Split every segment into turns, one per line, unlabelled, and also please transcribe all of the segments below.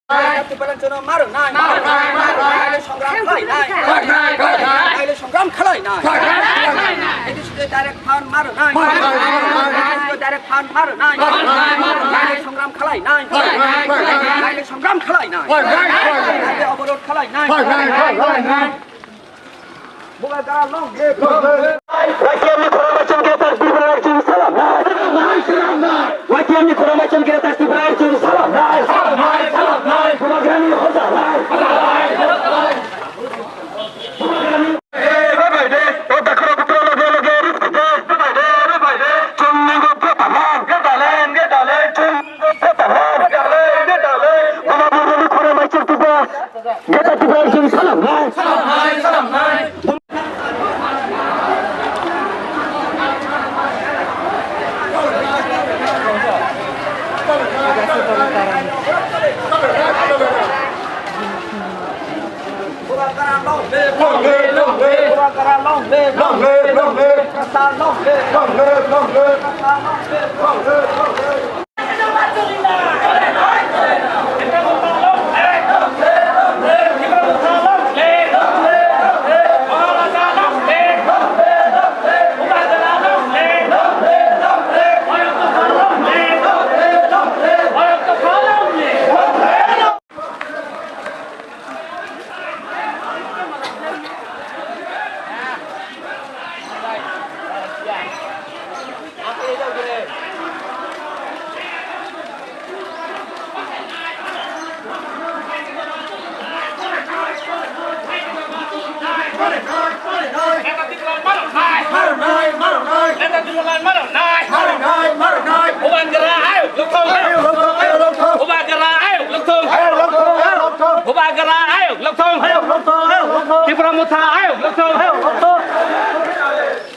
মারো নাই সংগ্রাম খেলাই নাই সংগ্রাম খেলাই নাই ডাইরেক্ট ফান মারো নাই ডাইরেক্ট ফান মারো নাই সংগ্রাম খেলাই নাই সংগ্রাম খেলাই নাই অবরোধ খেলাই নাই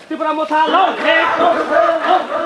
Tipra Mutha